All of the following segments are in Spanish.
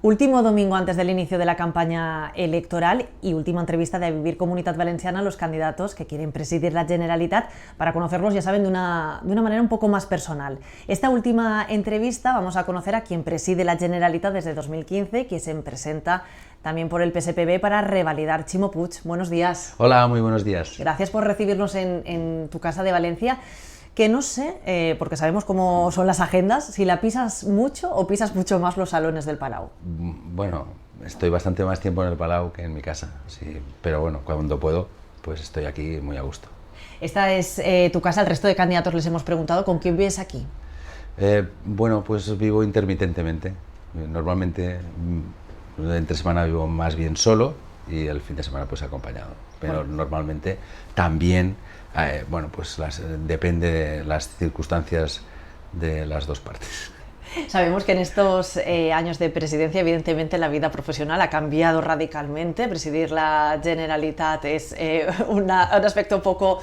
Último domingo antes del inicio de la campaña electoral y última entrevista de Vivir Comunitat Valenciana a los candidatos que quieren presidir la Generalitat, para conocerlos, ya saben, de una manera un poco más personal. Esta última entrevista vamos a conocer a quien preside la Generalitat desde 2015, que se presenta también por el PSPB para revalidar Ximo Puig. Buenos días. Hola, muy buenos días. Gracias por recibirnos en tu casa de Valencia. Que no sé, porque sabemos cómo son las agendas, si la pisas mucho o pisas mucho más los salones del Palau. Bueno, estoy bastante más tiempo en el Palau que en mi casa, sí, pero bueno, cuando puedo, pues estoy aquí muy a gusto. Esta es tu casa, el resto de candidatos les hemos preguntado, ¿con quién vives aquí? Bueno, pues vivo intermitentemente. Normalmente entre semana vivo más bien solo y el fin de semana pues acompañado, pero normalmente también... bueno, pues depende de las circunstancias de las dos partes. Sabemos que en estos años de presidencia, evidentemente, la vida profesional ha cambiado radicalmente. Presidir la Generalitat es un aspecto poco,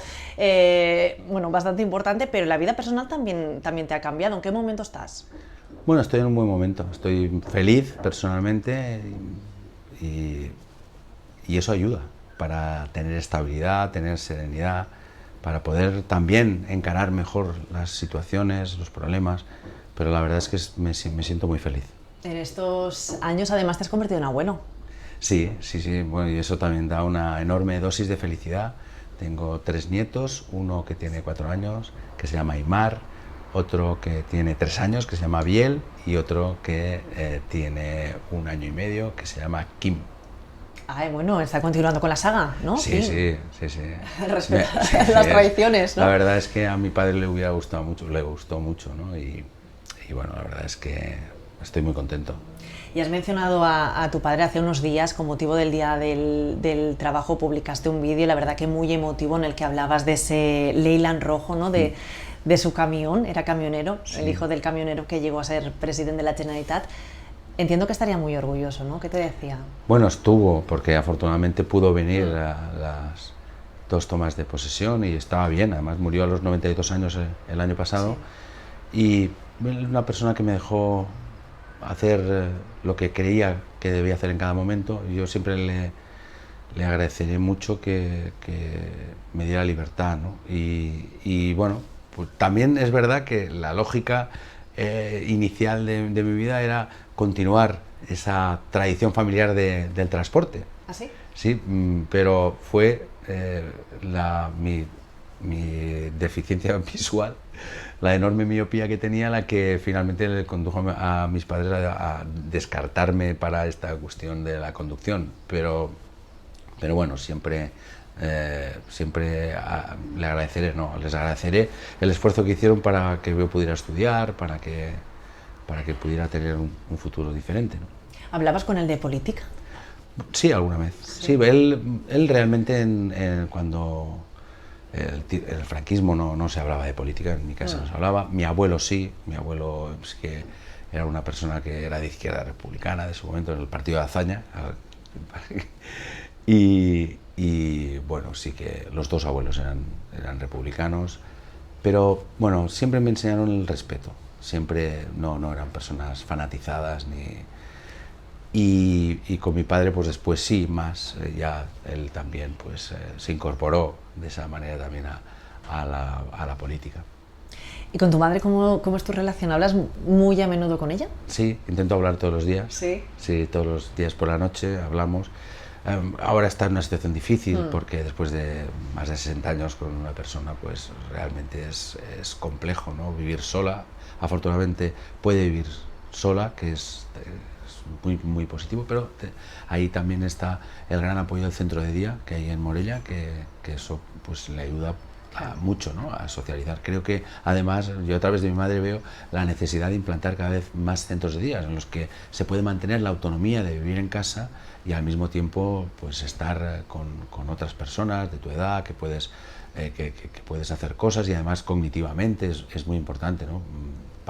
bueno, bastante importante, pero la vida personal también te ha cambiado. ¿En qué momento estás? Bueno, estoy en un buen momento. Estoy feliz personalmente y eso ayuda para tener estabilidad, tener serenidad, para poder también encarar mejor las situaciones, los problemas, pero la verdad es que me siento muy feliz. En estos años además te has convertido en abuelo. Sí, bueno, y eso también da una enorme dosis de felicidad. Tengo 3 nietos, uno que tiene 4 años, que se llama Aimar, otro que tiene 3 años, que se llama Biel, y otro que tiene 1 año y medio, que se llama Kim. Ay, bueno, está continuando con la saga, ¿no? Sí. Respeta las tradiciones, ¿no? La verdad es que a mi padre le gustó mucho, ¿no? Y bueno, la verdad es que estoy muy contento. Y has mencionado a tu padre hace unos días, con motivo del Día del Trabajo, publicaste un vídeo, la verdad que muy emotivo, en el que hablabas de ese Leyland rojo, ¿no? De su camión, era camionero, sí. El hijo del camionero que llegó a ser presidente de la Generalitat. Entiendo que estaría muy orgulloso, ¿no? ¿Qué te decía? Bueno, estuvo, porque afortunadamente pudo venir a las 2 tomas de posesión y estaba bien. Además murió a los 92 años el año pasado. Sí. Y una persona que me dejó hacer lo que creía que debía hacer en cada momento. Y yo siempre le agradeceré mucho que me diera libertad, ¿no? Y bueno, pues también es verdad que la lógica inicial de mi vida era continuar esa tradición familiar del transporte. ¿Ah, sí? Sí, pero fue mi deficiencia visual, la enorme miopía que tenía, la que finalmente le condujo a mis padres a descartarme para esta cuestión de la conducción. Pero bueno, siempre les agradeceré el esfuerzo que hicieron para que yo pudiera estudiar, para que pudiera tener un futuro diferente, ¿no? ¿Hablabas con él de política? Sí, alguna vez. Sí, él realmente cuando el franquismo no se hablaba de política, en mi casa no se hablaba. Mi abuelo sí, mi abuelo es que era una persona que era de izquierda republicana de su momento, en el partido de Azaña. Y bueno, sí que los 2 abuelos eran republicanos, pero bueno, siempre me enseñaron el respeto. Siempre no eran personas fanatizadas y con mi padre pues después sí, más ya él también pues se incorporó de esa manera también a la política. ¿Y con tu madre cómo es tu relación? ¿Hablas muy a menudo con ella? Sí, intento hablar todos los días. Sí. Sí, todos los días por la noche hablamos. Ahora está en una situación difícil porque después de más de 60 años con una persona pues realmente es complejo, ¿no? Vivir sola. Afortunadamente puede vivir sola, que es muy, muy positivo, pero ahí también está el gran apoyo del centro de día que hay en Morella, que eso pues le ayuda mucho, ¿no? A socializar. Creo que además yo a través de mi madre veo la necesidad de implantar cada vez más centros de día en los que se puede mantener la autonomía de vivir en casa y al mismo tiempo pues estar con otras personas de tu edad, que puedes hacer cosas y además cognitivamente es muy importante, ¿no?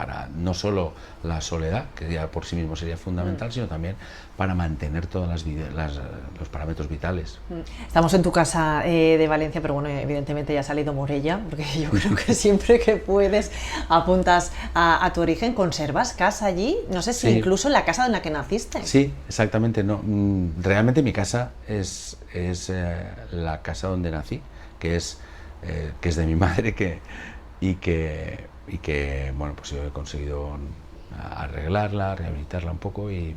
para no solo la soledad, que ya por sí mismo sería fundamental, sino también para mantener todos los parámetros vitales. Estamos en tu casa de Valencia, pero bueno, evidentemente ya ha salido Morella, porque yo creo que siempre que puedes apuntas a tu origen. ¿Conservas casa allí? No sé si Sí. incluso la casa en la que naciste. Sí, exactamente. No, realmente mi casa es la casa donde nací, que es de mi madre, y que bueno, pues yo he conseguido arreglarla, rehabilitarla un poco y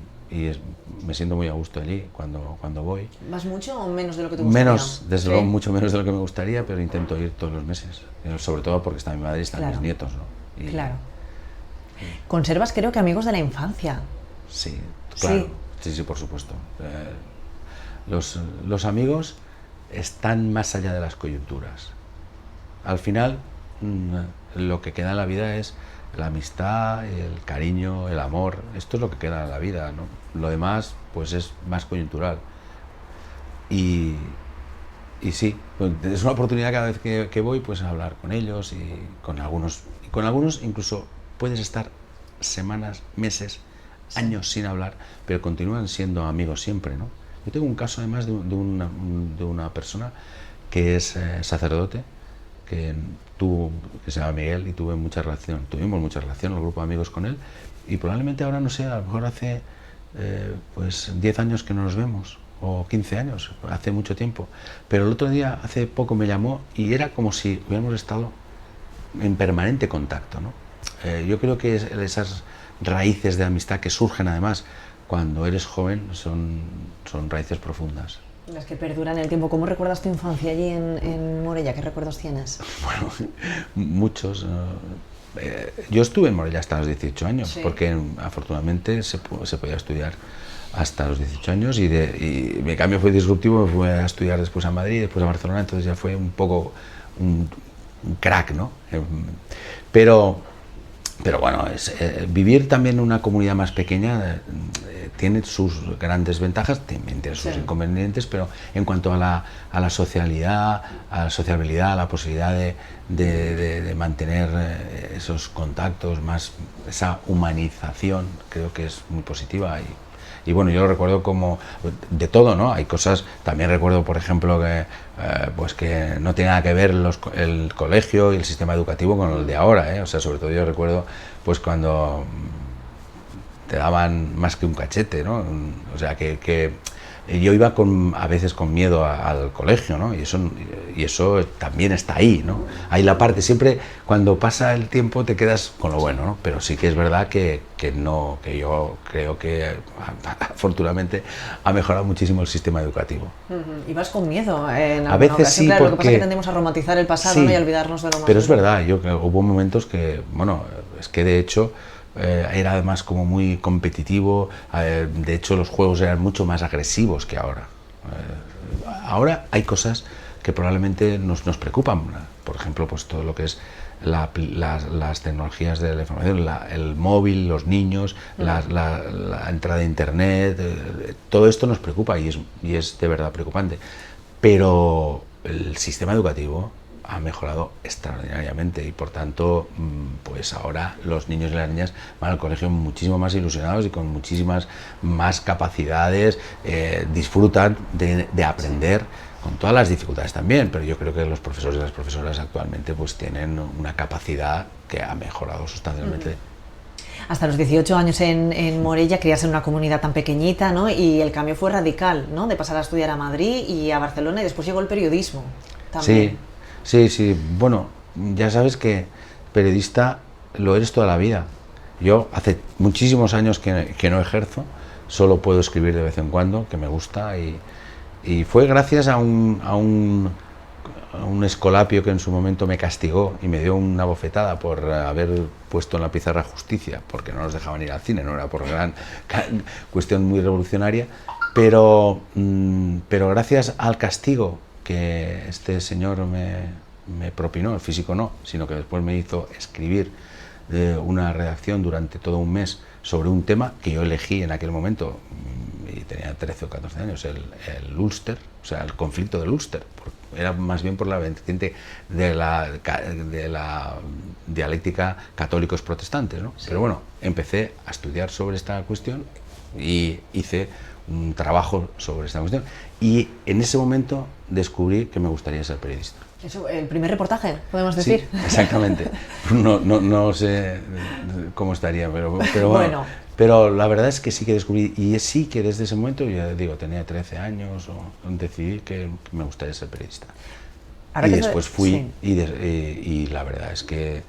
me siento muy a gusto allí cuando voy. ¿Vas mucho o menos de lo que te gustaría? Menos, desde luego, ¿Sí? mucho menos de lo que me gustaría, pero intento ir todos los meses, sobre todo porque está mi madre y están Claro. mis nietos, ¿no? Claro. ¿Conservas, creo que, amigos de la infancia? Sí, claro, Sí. sí, por supuesto. Los amigos están más allá de las coyunturas. Al final, lo que queda en la vida es la amistad, el cariño, el amor. Esto es lo que queda en la vida, ¿no? Lo demás, pues es más coyuntural. Y sí, pues es una oportunidad cada vez que voy, pues a hablar con ellos y con algunos incluso puedes estar semanas, meses, años sin hablar, pero continúan siendo amigos siempre, ¿no? Yo tengo un caso además de una persona que es sacerdote, que se llama Miguel, y tuvimos mucha relación, el grupo de amigos con él, y probablemente ahora, no sé, a lo mejor hace pues 10 años que no nos vemos, o 15 años, hace mucho tiempo, pero el otro día, hace poco, me llamó y era como si hubiéramos estado en permanente contacto, ¿no? Yo creo que esas raíces de amistad que surgen además cuando eres joven son raíces profundas. Las que perduran el tiempo. ¿Cómo recuerdas tu infancia allí en Morella? ¿Qué recuerdos tienes? Bueno, muchos. Yo estuve en Morella hasta los 18 años, Sí. porque afortunadamente se podía estudiar hasta los 18 años y mi cambio fue disruptivo, me fui a estudiar después a Madrid, después a Barcelona, entonces ya fue un poco un crack, ¿no? Pero bueno, vivir también en una comunidad más pequeña tiene sus grandes ventajas, también tiene sus inconvenientes, pero en cuanto a la socialidad, a la sociabilidad, a la posibilidad de mantener esos contactos, más esa humanización, creo que es muy positiva. Y bueno, yo lo recuerdo como de todo, ¿no? Hay cosas, también recuerdo, por ejemplo, que pues que no tiene nada que ver el colegio y el sistema educativo con el de ahora, ¿eh? O sea, sobre todo yo recuerdo pues cuando te daban más que un cachete, ¿no? O sea, que yo iba a veces con miedo al colegio, ¿no? Y eso también está ahí, ¿no? Hay la parte, siempre cuando pasa el tiempo te quedas con lo bueno, ¿no? Pero sí que es verdad que yo creo que afortunadamente ha mejorado muchísimo el sistema educativo. Y vas con miedo A veces sí, claro, lo que pasa es porque que tendemos a romantizar el pasado, sí, ¿no? Y a olvidarnos de lo más. pero es verdad, yo creo que hubo momentos que, bueno, es que de hecho era además como muy competitivo, de hecho los juegos eran mucho más agresivos que ahora. Ahora hay cosas que probablemente nos preocupan, por ejemplo, pues todo lo que es las tecnologías de la información, el móvil, los niños, la entrada de internet, todo esto nos preocupa y es de verdad preocupante. Pero el sistema educativo ha mejorado extraordinariamente y por tanto pues ahora los niños y las niñas van al colegio muchísimo más ilusionados y con muchísimas más capacidades, disfrutan de aprender con todas las dificultades también, pero yo creo que los profesores y las profesoras actualmente pues tienen una capacidad que ha mejorado sustancialmente. Hasta los 18 años en Morella, crías en una comunidad tan pequeñita, ¿no? Y el cambio fue radical, ¿no? De pasar a estudiar a Madrid y a Barcelona y después llegó el periodismo también. Sí, bueno, ya sabes que periodista lo eres toda la vida. Yo hace muchísimos años que no ejerzo, solo puedo escribir de vez en cuando, que me gusta, y fue gracias a un escolapio que en su momento me castigó y me dio una bofetada por haber puesto en la pizarra justicia, porque no nos dejaban ir al cine, no era por gran cuestión muy revolucionaria, pero gracias al castigo que este señor me propinó, el físico no, sino que después me hizo escribir una redacción durante todo un mes sobre un tema que yo elegí en aquel momento, y tenía 13 o 14 años, el Ulster, o sea, el conflicto del Ulster, era más bien por la vertiente de la dialéctica católicos protestantes, ¿no? Sí. Pero bueno, empecé a estudiar sobre esta cuestión y hice un trabajo sobre esta cuestión, y en ese momento descubrí que me gustaría ser periodista. Eso, el primer reportaje, podemos decir. Sí, exactamente. No sé cómo estaría, pero bueno. Pero la verdad es que sí que descubrí, y sí que desde ese momento, ya digo, tenía 13 años, decidí que me gustaría ser periodista. Ahora y después fui, sí. y la verdad es que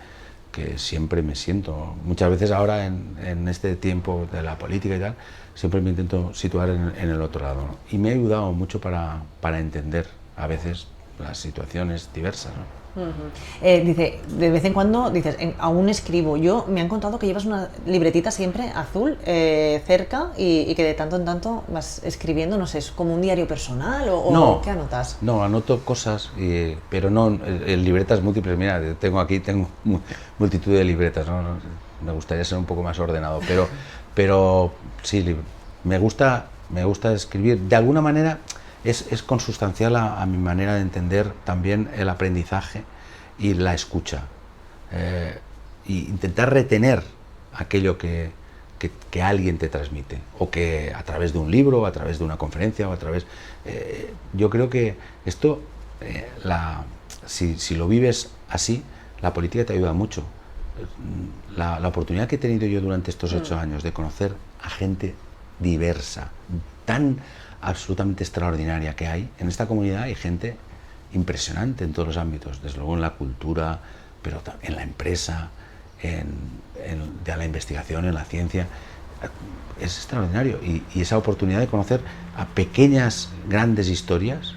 siempre me siento, muchas veces ahora en este tiempo de la política y tal, siempre me intento situar en el otro lado, ¿no? Y me ha ayudado mucho para entender a veces las situaciones diversas, ¿no? Dice, de vez en cuando dices, aún escribo. Yo me han contado que llevas una libretita siempre azul cerca y que de tanto en tanto vas escribiendo, no sé, ¿es como un diario personal o no, qué anotas? No, anoto cosas, pero no libretas múltiples. Mira, tengo multitud de libretas, ¿no? Me gustaría ser un poco más ordenado, pero sí, me gusta escribir. De alguna manera es consustancial a mi manera de entender también el aprendizaje y la escucha, y intentar retener aquello que alguien te transmite, o que a través de un libro, o a través de una conferencia, o a través... yo creo que esto, si lo vives así, la política te ayuda mucho. La oportunidad que he tenido yo durante estos 8 años de conocer a gente diversa, tan absolutamente extraordinaria que hay en esta comunidad, hay gente impresionante en todos los ámbitos, desde luego en la cultura, pero en la empresa, de la investigación, en la ciencia. Es extraordinario, y esa oportunidad de conocer a pequeñas, grandes historias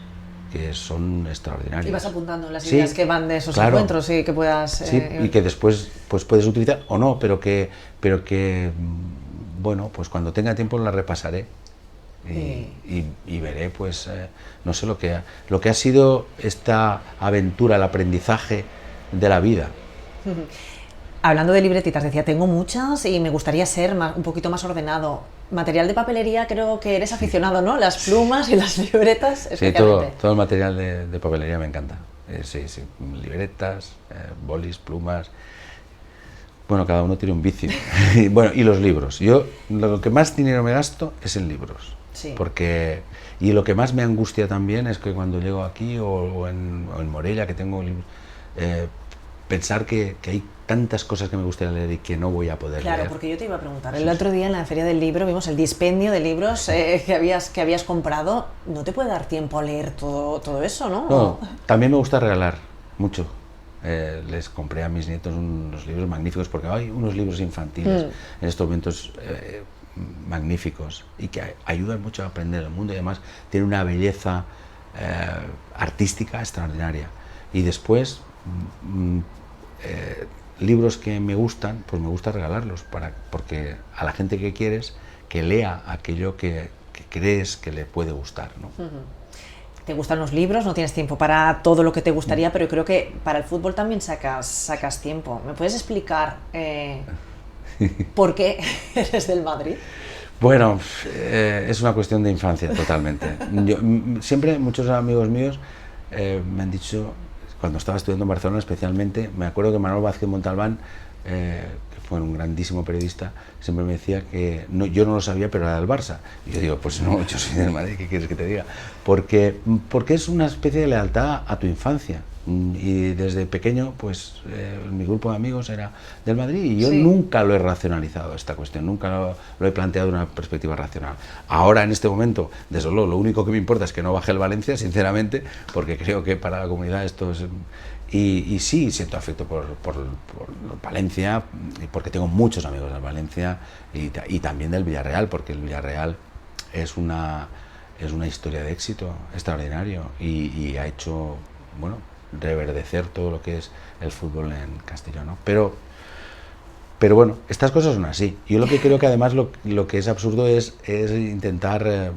que son extraordinarias. Y vas apuntando las ideas que van de esos encuentros y que puedas... y que después pues puedes utilizar o no, pero que bueno, pues cuando tenga tiempo las repasaré. Y veré, pues, no sé, lo que ha sido esta aventura, el aprendizaje de la vida. Hablando de libretitas, decía, tengo muchas y me gustaría ser un poquito más ordenado. Material de papelería, creo que eres aficionado, ¿no? Las plumas y las libretas, especialmente. Sí, todo el material de papelería me encanta. Sí, libretas, bolis, plumas... Bueno, cada uno tiene un vicio. Bueno, y los libros. Yo lo que más dinero me gasto es en libros. Sí. Y lo que más me angustia también es que cuando llego aquí o en Morella, que tengo libros, pensar que hay tantas cosas que me gustaría leer y que no voy a poder leer. Claro, porque yo te iba a preguntar, el otro día en la Feria del Libro vimos el dispendio de libros que habías comprado. ¿No te puede dar tiempo a leer todo eso, no? No, también me gusta regalar mucho. Les compré a mis nietos unos libros magníficos, porque hay unos libros infantiles en estos momentos magníficos y que ayudan mucho a aprender el mundo, y además tiene una belleza artística extraordinaria. Y después libros que me gustan, pues me gusta regalarlos, porque a la gente que quieres que lea aquello que crees que le puede gustar, ¿no? Te gustan los libros, no tienes tiempo para todo lo que te gustaría, pero creo que para el fútbol también sacas tiempo. ¿Me puedes explicar por qué eres del Madrid? Bueno, es una cuestión de infancia totalmente. Siempre muchos amigos míos me han dicho, cuando estaba estudiando en Barcelona especialmente, me acuerdo que Manuel Vázquez Montalbán, que fue un grandísimo periodista, siempre me decía que yo no lo sabía, pero era del Barça. Y yo digo, pues no, yo soy del Madrid, ¿qué quieres que te diga? Porque es una especie de lealtad a tu infancia. Y desde pequeño, pues mi grupo de amigos era del Madrid, y yo nunca lo he racionalizado, esta cuestión, nunca lo he planteado de una perspectiva racional. Ahora, en este momento, desde luego, lo único que me importa es que no baje el Valencia, sinceramente, porque creo que para la comunidad esto es... Y sí, siento afecto por Valencia, porque tengo muchos amigos del Valencia, y también del Villarreal, porque el Villarreal es una historia de éxito extraordinario, y ha hecho, bueno, reverdecer todo lo que es el fútbol en Castellón, ¿no? Pero bueno, estas cosas son así. Yo lo que creo que además lo que es absurdo es intentar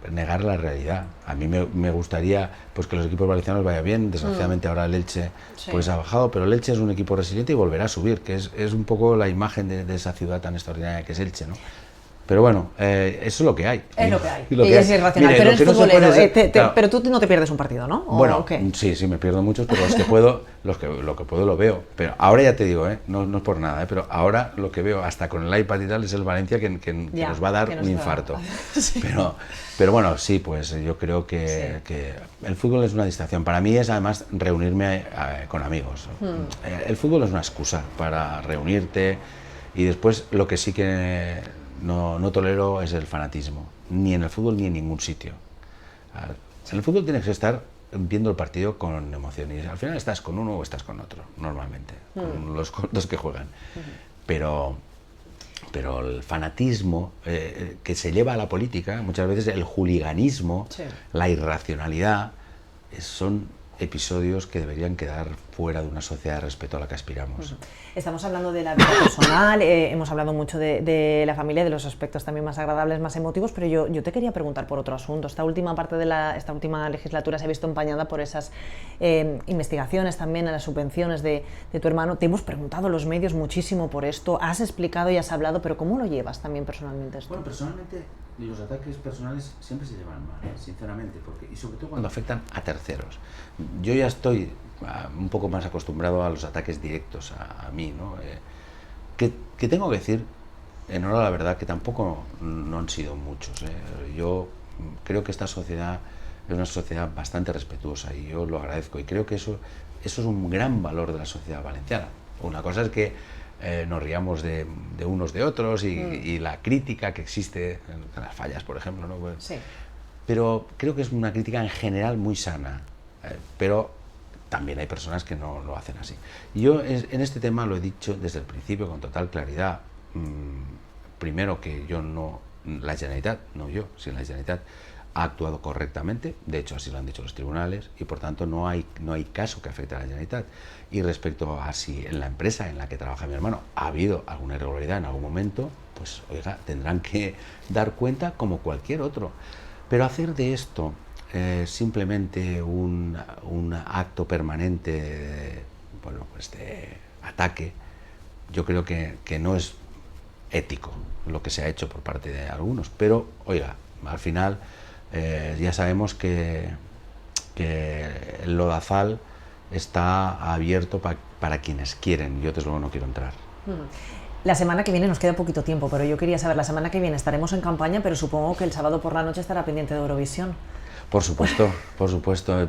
negar la realidad. A mí me gustaría pues que los equipos valencianos vayan bien. Desgraciadamente ahora el Elche pues ha bajado, pero el Elche es un equipo resiliente y volverá a subir, que es un poco la imagen de esa ciudad tan extraordinaria que es Elche, ¿no? Pero bueno, eso es lo que hay. Es lo que hay. Lo Y que es hay. irracional. Mire, Pero lo eres que no se futbolero. puede ser- claro. Pero tú no te pierdes un partido, ¿no? ¿O Bueno, qué? sí, me pierdo muchos, pero los que puedo, lo que puedo lo veo. Pero ahora ya te digo, no es por nada, pero ahora lo que veo, hasta con el iPad y tal, es el Valencia que Ya, nos va a dar que nos un va a dar. infarto. Sí. Pero bueno, sí, pues yo creo que el fútbol es una distracción. Para mí es además reunirme con amigos. El fútbol es una excusa para reunirte y después lo que sí que no tolero es el fanatismo, ni en el fútbol ni en ningún sitio. En el fútbol tienes que estar viendo el partido con emoción y al final estás con uno o estás con otro, normalmente, con los que juegan. Pero el fanatismo que se lleva a la política, muchas veces el juliganismo, Sí. la irracionalidad, son episodios que deberían quedar fuera de una sociedad de respeto a la que aspiramos. Estamos hablando de la vida personal, hemos hablado mucho de la familia, de los aspectos también más agradables, más emotivos, pero yo te quería preguntar por otro asunto. Esta última parte de esta última legislatura se ha visto empañada por esas investigaciones también a las subvenciones de tu hermano. Te hemos preguntado los medios muchísimo por esto, has explicado y has hablado, pero ¿cómo lo llevas también personalmente esto? Bueno, personalmente los ataques personales siempre se llevan mal, sinceramente, y sobre todo cuando afectan a terceros. Yo ya estoy un poco más acostumbrado a los ataques directos a mí, ¿no? Que tengo que decir, en honor a la verdad, que tampoco no han sido muchos. Yo creo que esta sociedad es una sociedad bastante respetuosa y yo lo agradezco y creo que eso es un gran valor de la sociedad valenciana. Una cosa es que nos riamos de unos de otros y la crítica que existe en las fallas, por ejemplo, ¿no? Pues, Sí. pero creo que es una crítica en general muy sana, pero también hay personas que no lo hacen así. Y yo en este tema lo he dicho desde el principio con total claridad. Primero que la Generalitat, no yo, sino la Generalitat ha actuado correctamente, de hecho así lo han dicho los tribunales, y por tanto no hay caso que afecte a la Generalitat. Y respecto a si en la empresa en la que trabaja mi hermano ha habido alguna irregularidad en algún momento, pues oiga, tendrán que dar cuenta como cualquier otro. Pero hacer de esto simplemente un acto permanente de ataque, yo creo que no es ético lo que se ha hecho por parte de algunos. Pero oiga, al final ya sabemos que el lodazal está abierto para quienes quieren. Yo desde luego no quiero entrar. La semana que viene nos queda poquito tiempo, pero yo quería saber, la semana que viene estaremos en campaña, pero supongo que el sábado por la noche estará pendiente de Eurovisión. Por supuesto, por supuesto.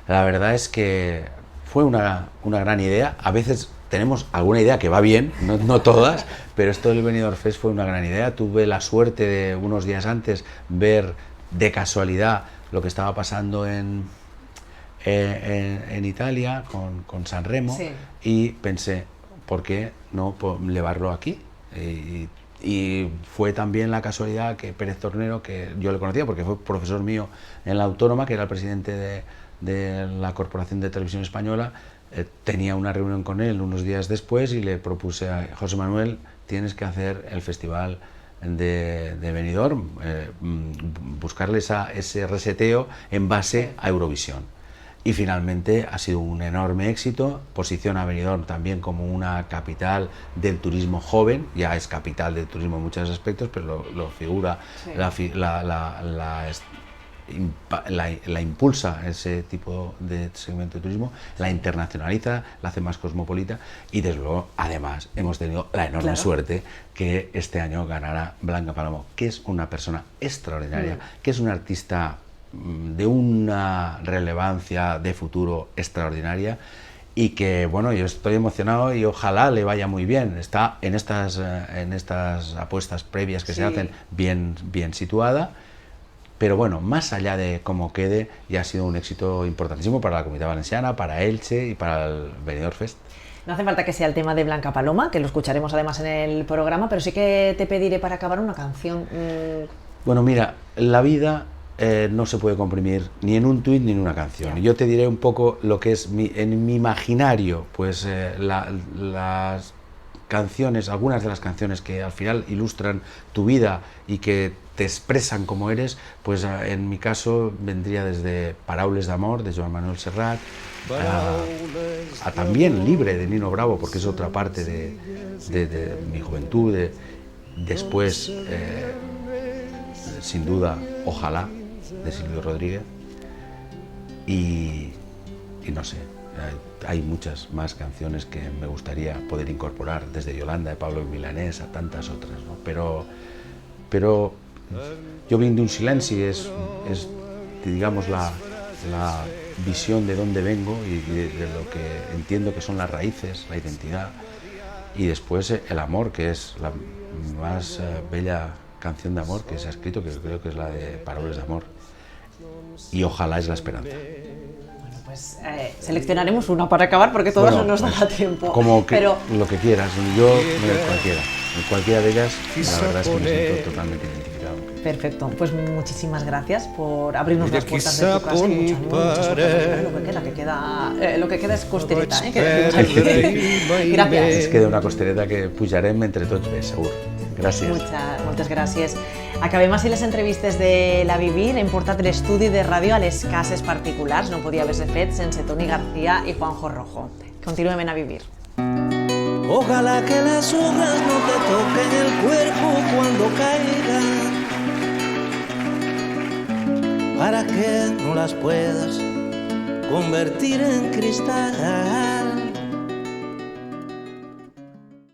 La verdad es que fue una gran idea. A veces tenemos alguna idea que va bien, no todas, pero esto del Benidorm Fest fue una gran idea. Tuve la suerte de unos días antes ver de casualidad lo que estaba pasando en Italia con Sanremo, sí. Y pensé, ¿por qué no llevarlo aquí? Y fue también la casualidad que Pérez Tornero, que yo le conocía porque fue profesor mío en la Autónoma, que era el presidente de la Corporación de Televisión Española, tenía una reunión con él unos días después y le propuse a José Manuel, tienes que hacer el festival de Benidorm, buscarle ese reseteo en base a Eurovisión. Y finalmente ha sido un enorme éxito, posiciona a Benidorm también como una capital del turismo joven, ya es capital del turismo en muchos aspectos, pero lo figura, sí. la impulsa ese tipo de segmento de turismo, la internacionaliza, la hace más cosmopolita y desde luego, además, hemos tenido la enorme suerte que este año ganara Blanca Palomo, que es una persona extraordinaria, que es una artista de una relevancia de futuro extraordinaria y que, bueno, yo estoy emocionado y ojalá le vaya muy bien. Está en estas apuestas previas que se hacen bien situada, pero bueno, más allá de cómo quede, ya ha sido un éxito importantísimo para la Comunidad Valenciana, para Elche y para el Benidorm Fest. No hace falta que sea el tema de Blanca Paloma, que lo escucharemos además en el programa, pero sí que te pediré para acabar una canción. Bueno, mira, la vida no se puede comprimir ni en un tuit ni en una canción. Yo te diré un poco lo que es en mi imaginario, pues las canciones, algunas de las canciones que al final ilustran tu vida y que te expresan como eres, pues en mi caso vendría desde Paraules d'amor de Joan Manuel Serrat, a también Libre de Nino Bravo, porque es otra parte de mi juventud, Después, sin duda, Ojalá, de Silvio Rodríguez. Y no sé, hay muchas más canciones que me gustaría poder incorporar, desde Yolanda, de Pablo Milanés, a tantas otras, ¿no? Pero Jo vinc d'un silenci es digamos, la visión de dónde vengo y de lo que entiendo que son las raíces, la identidad, y después el amor, que es la más bella canción de amor que se ha escrito, que creo que es la de Paraules d'amor, y Ojalá es la esperanza. Bueno, pues seleccionaremos una para acabar porque todas no nos dará tiempo. Como que, pero lo que quieras, yo en cualquiera de ellas, la verdad es que me siento totalmente identificado. Perfecto, pues muchísimas gracias por abrirnos las puertas de tu casa y mucho ánimo, mucha suerte. Lo que queda es costereta, Gracias. Es queda una costereta que pujarem entre tots bé, segur. Gràcies. Moltes gràcies. Acabem així les entrevistes de La Vivir. Hem portat l'estudi de ràdio a les cases particulars. No podia haver-se fet sense Toni García i Juanjo Rojo. Continuem en A Vivir. Ojalá que las hojas no te toquen el cuerpo cuando caigan, para que no las puedas convertir en cristal.